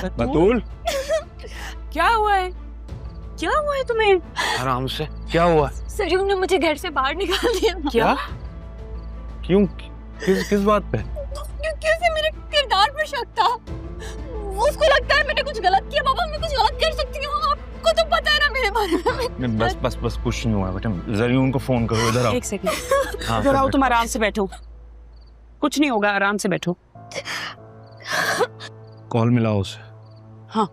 बतूल क्या हुआ है? क्या हुआ है तुम्हें? आराम से, क्या हुआ? सरयू ने मुझे घर से बाहर निकाल दिया। क्या? क्यों? किस बात पे? क्योंकि उसे मेरे किरदार पर शक था। उसको लगता है मैंने कुछ गलत किया। पापा मैं कुछ गलत कर सकती हूँ, आपको तो पता है ना मेरे बारे में। बस कुछ नहीं हुआ बेटा। जरूर उनको फोन करो, इधर आओ। एक सेकंड, हाँ, इधर आओ, तुम आराम से बैठो, कुछ नहीं होगा, आराम से बैठो। कॉल मिलाओ उसे। हाँ।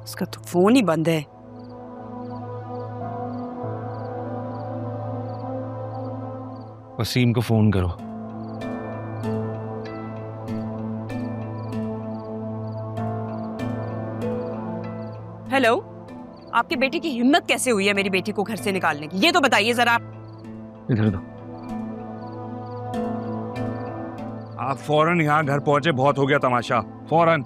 इसका तो फोन ही बंद है। वसीम को फोन करो। हेलो, आपके बेटे की हिम्मत कैसे हुई है मेरी बेटी को घर से निकालने की? ये तो बताइए जरा। इधर दो। आप फौरन यहाँ घर पहुंचे, बहुत हो गया तमाशा, फौरन।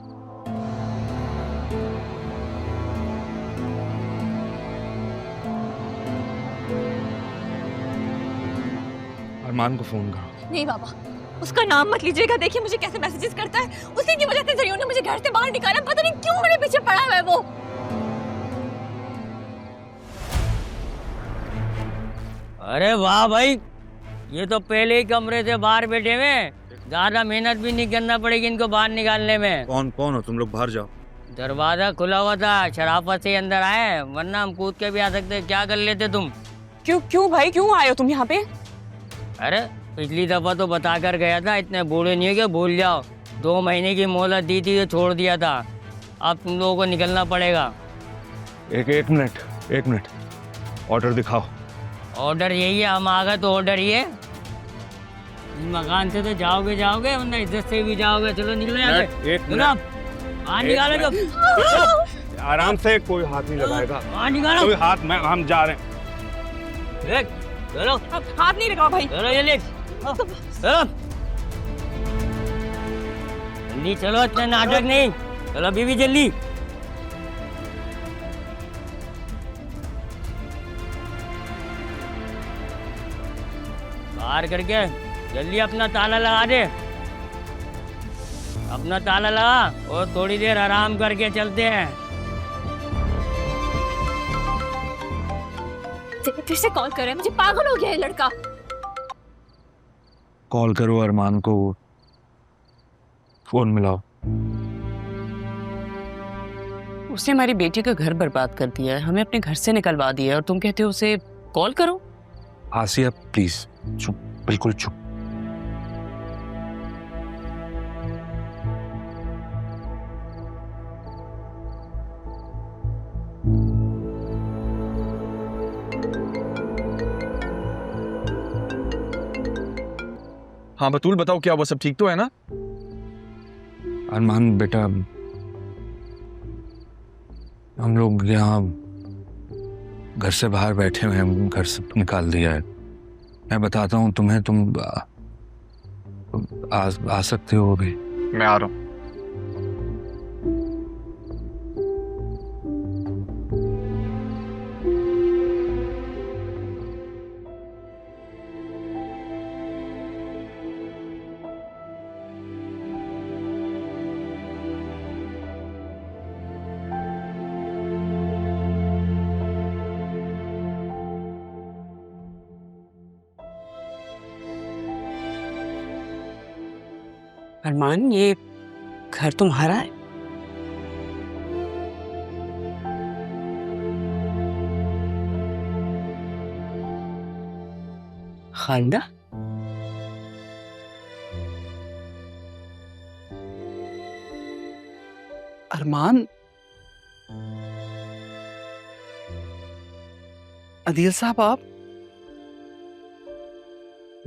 अरमान को फोन करो। नहीं पापा, उसका नाम मत लीजिएगा। देखिए मुझे कैसे मैसेजेस करता है। उसी की वजह से जरियो ने मुझे घर से बाहर निकाला। पता नहीं क्यों मेरे पीछे पड़ा हुआ है वो। अरे वाह भाई, ये तो पहले ही कमरे से बाहर बैठे हुए, ज्यादा मेहनत भी नहीं करना पड़ेगी इनको बाहर निकालने में। कौन हो तुम लोग? बाहर जाओ। दरवाजा खुला हुआ था, शराफत से अंदर आए, वरना हम कूद के भी आ सकते। क्या कर लेते तुम? क्यों भाई, क्यों आए हो तुम यहाँ पे? अरे पिछली दफा तो बता कर गया था, इतने बूढ़े नहीं हो कि भूल जाओ। 2 महीने की मोहलत दी थी तो छोड़ दिया था। अब तुम लोगों को निकलना पड़ेगा। एक मिनट, ऑर्डर दिखाओ। ऑर्डर यही है, हम आ गए तो ऑर्डर ये। इस मकान से तो जाओगे वरना इज्जत से भी जाओगे। चलो निकलो यहाँ से। एक मिनट, बाहर निकालो तो। आराम से, कोई हाथ नहीं लगाएगा। बाहर निकालो। कोई हाथ में, हम जा रहे हैं। चलो हाथ नहीं लगाओ भाई। चलो ये ले, चलो जल्दी चलो, इतना नाटक नहीं। चलो बीवी जल्दी। बाहर करके जल्दी अपना ताला लगा दे। अपना ताला लगा और थोड़ी देर आराम करके चलते हैं। फिर से कॉल कर रहा है, मुझे पागल हो गया है लड़का। कॉल करो अरमान को, फोन मिलाओ। उसने हमारी बेटी का घर बर्बाद कर दिया है, हमें अपने घर से निकलवा दिया है, और तुम कहते हो उसे कॉल करो? आसिया प्लीज चुप, बिल्कुल चुप। हाँ बतूल, बताओ क्या हुआ? सब ठीक तो है ना? अरमान बेटा, हम लोग यहाँ घर से बाहर बैठे हुए हैं, घर से निकाल दिया है। मैं बताता हूँ तुम्हें, तुम आ सकते हो अभी। मैं आ रहा हूँ। अरमान, ये घर तुम्हारा है? खालिदा, अरमान, अदील साहब, आप?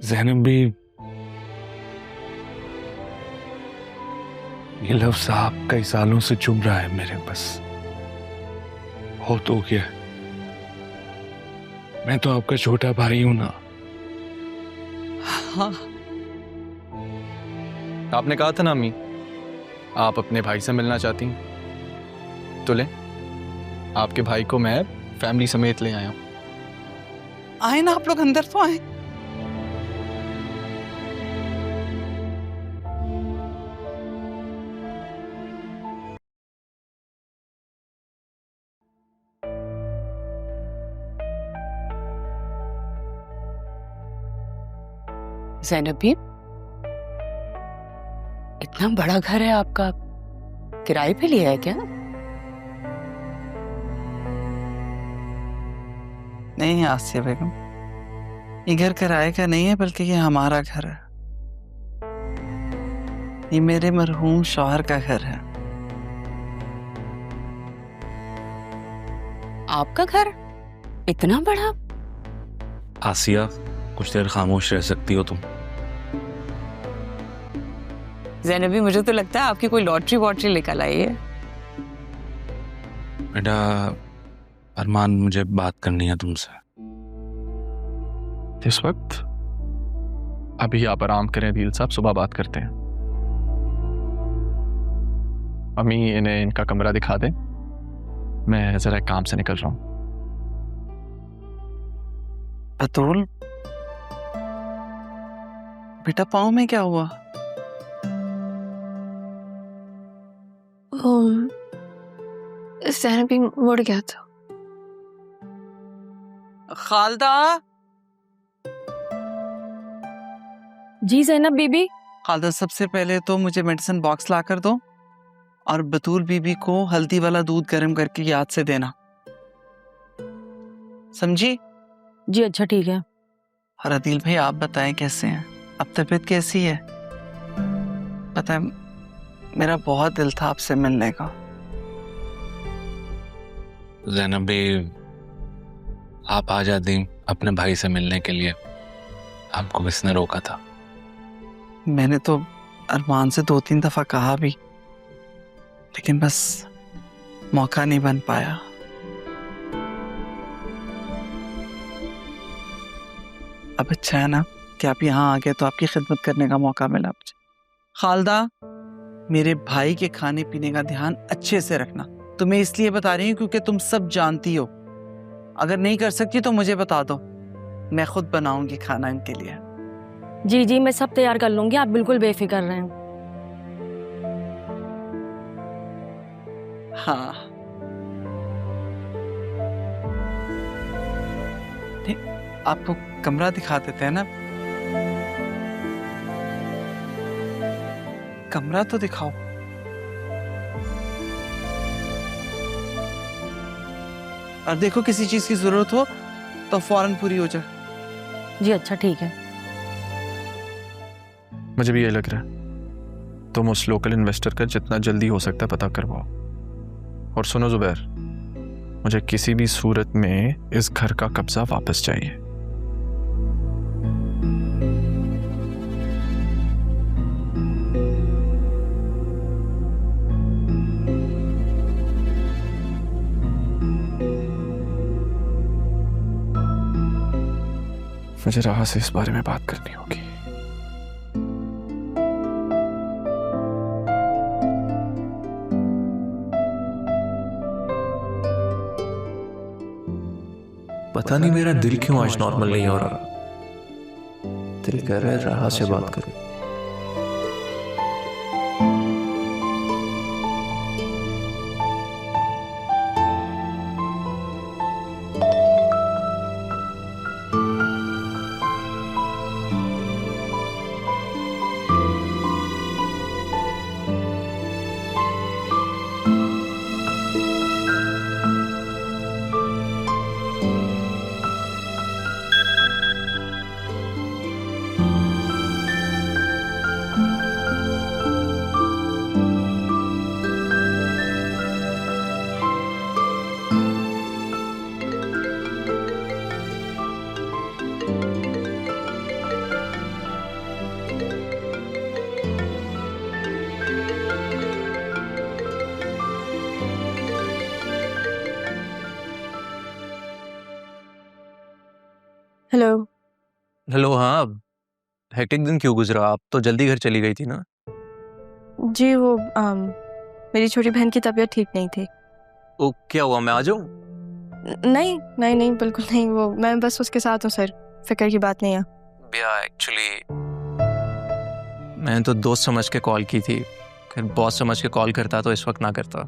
ज़ैनब भी, ये लफ्ज़ आप कई सालों से चुभ रहा है मेरे, बस हो तो गया। मैं तो आपका छोटा भाई हूं ना। हाँ, आपने कहा था ना अम्मी, आप अपने भाई से मिलना चाहती हैं, तो ले, आपके भाई को मैं फैमिली समेत ले आया हूं। आए ना आप लोग, अंदर तो आए। ज़ैनब भी, इतना बड़ा घर है आपका, किराए पे लिया है क्या? नहीं आसिया बेगम, ये घर किराए का नहीं है बल्कि ये हमारा घर है। ये मेरे मरहूम शौहर का घर है। आपका घर इतना बड़ा? आसिया, कुछ देर खामोश रह सकती हो तुम? ज़ैनब भी, मुझे तो लगता है आपकी कोई लॉटरी वॉटरी निकल आई है। बेटा अरमान, मुझे बात करनी है तुमसे। इस वक्त? अभी आप आराम करें अदील साहब, सुबह बात करते हैं। अम्मी इन्हें इनका कमरा दिखा दें, मैं जरा काम से निकल रहा हूं। बतूल बेटा, पाँव में क्या हुआ? ज़ैनब भी मुड़ गया था। खालदा, जी ज़ैनब बीबी। खालदा सबसे पहले तो मुझे मेडिसिन बॉक्स ला कर दो और बतूल बीबी को हल्दी वाला दूध गर्म करके याद से देना, समझी? जी अच्छा ठीक है। और अदील भाई आप बताएं कैसे हैं? अब तबीयत कैसी है? पता है मेरा बहुत दिल था आपसे मिलने का। ज़ैनब भी, आप आ जाती अपने भाई से मिलने के लिए, आपको किसने रोका था? मैंने तो अरमान से 2-3 दफा कहा भी, लेकिन बस मौका नहीं बन पाया। अब अच्छा है ना कि आप यहाँ आ गए तो आपकी खिदमत करने का मौका मिला मुझे। खालदा, मेरे भाई के खाने पीने का ध्यान अच्छे से रखना। तुम्हें इसलिए बता रही हूँ क्योंकि तुम सब जानती हो। अगर नहीं कर सकती तो मुझे बता दो, मैं खुद बनाऊंगी खाना इनके लिए। जी जी मैं सब तैयार कर लूंगी, आप बिल्कुल बेफिक्र रहें। हाँ नहीं, आपको कमरा दिखा देते हैं ना, कमरा तो दिखाओ। और देखो किसी चीज की जरूरत हो तो फौरन पूरी हो जाए। जी अच्छा ठीक है। मुझे भी ये लग रहा है तुम उस लोकल इन्वेस्टर का जितना जल्दी हो सकता है पता करवाओ। और सुनो जुबैर, मुझे किसी भी सूरत में इस घर का कब्जा वापस चाहिए। मुझे राह से इस बारे में बात करनी होगी। पता नहीं मेरा दिल क्यों आज नॉर्मल नहीं हो रहा। दिल कह रहा है राह से बात करूं। हेलो। हेलो। हाँ, हेक्टिक दिन क्यों गुजरा? आप तो जल्दी घर चली गई थी ना। जी वो मेरी छोटी बहन की तबीयत ठीक नहीं थी। ओ, क्या हुआ? मैं आ जाऊं? नहीं नहीं नहीं बिल्कुल नहीं, वो मैं बस उसके साथ हूँ सर, फिक्र की बात नहीं है। भैया एक्चुअली मैंने तो दोस्त समझ के कॉल की थी, फिर बॉस समझ के कॉल करता तो इस वक्त ना करता।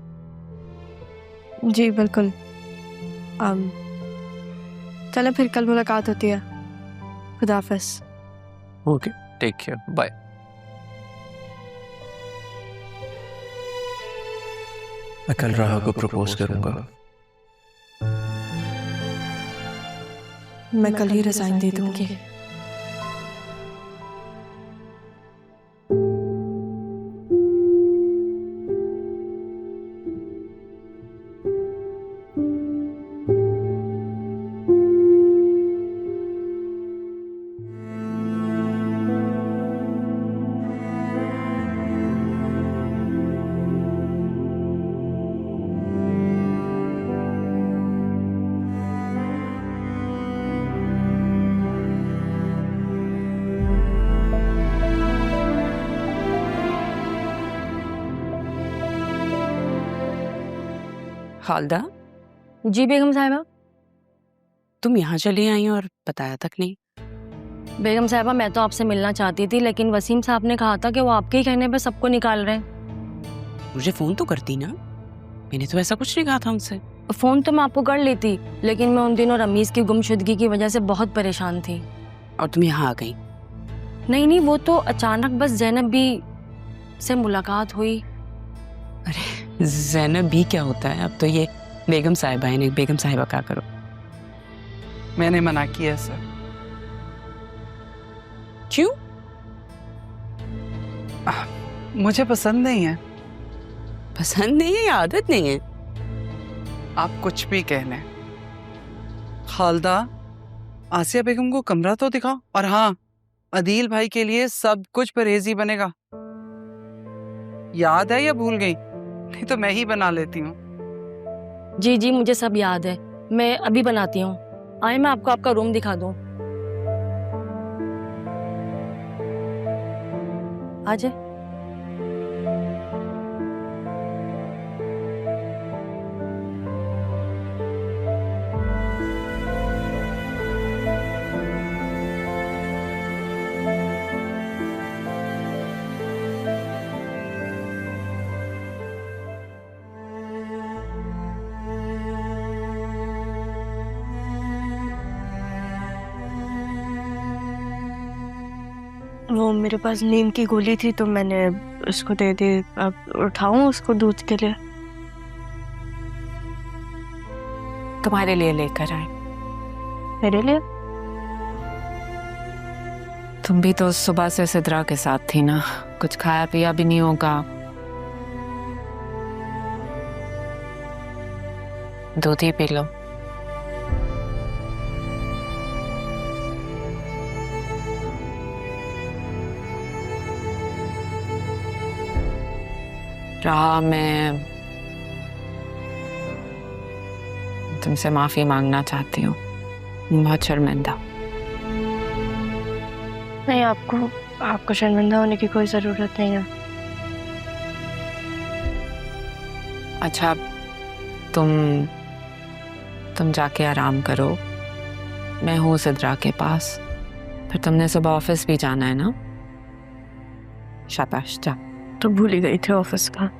जी बिल्कुल। चलो फिर कल मुलाकात होती है। खुदा हाफिज़। ओके। Take care, bye. मैं कल राहा को प्रपोज करूंगा। मैं कल ही रिजाइन दे दूंगी। खालदा, जी बेगम साहिबा। तुम यहाँ चली आई और बताया तक नहीं। बेगम साहिबा, मैं तो आपसे मिलना चाहती थी, लेकिन वसीम साहब ने कहा था कि वो आपके ही कहने पे सबको निकाल रहे हैं। मुझे फोन तो करती ना, मैंने तो ऐसा कुछ नहीं कहा था उनसे। फोन तो मैं आपको कर लेती, लेकिन मैं उन दिनों रमीज की गुमशुदगी की वजह से बहुत परेशान थी। और तुम यहाँ आ गई? नहीं, वो तो अचानक बस जैनब भी से मुलाकात हुई। अरे जैनब भी क्या होता है, अब तो ये बेगम साहिबा है। नहीं, बेगम साहिबा क्या करो। मैंने मना किया सर। क्यों? मुझे पसंद नहीं है। पसंद नहीं है या आदत नहीं है? आप कुछ भी कह लें। खालदा, आसिया बेगम को कमरा तो दिखाओ। और हाँ, अदील भाई के लिए सब कुछ परहेजी बनेगा। याद है या भूल गई? नहीं तो मैं ही बना लेती हूँ। जी जी, मुझे सब याद है, मैं अभी बनाती हूँ। आए, मैं आपको आपका रूम दिखा दूँ। आ जाए। वो मेरे पास नीम की गोली थी तो मैंने उसको दे दी। अब उठाऊं उसको दूध के लिए? तुम्हारे लिए लेकर आए। मेरे लिए? तुम भी तो सुबह से सिद्रा के साथ थी ना, कुछ खाया पिया भी नहीं होगा। दूध ही पी लो। राह, मैं तुमसे माफी मांगना चाहती हूँ। बहुत शर्मिंदा। नहीं, आपको शर्मिंदा होने की कोई जरूरत नहीं है। अच्छा, तुम जाके आराम करो, मैं हूँ सिद्रा के पास। फिर तुमने सुबह ऑफिस भी जाना है ना? शाबाश, जा। तो भूल ही गई थी ऑफिस का।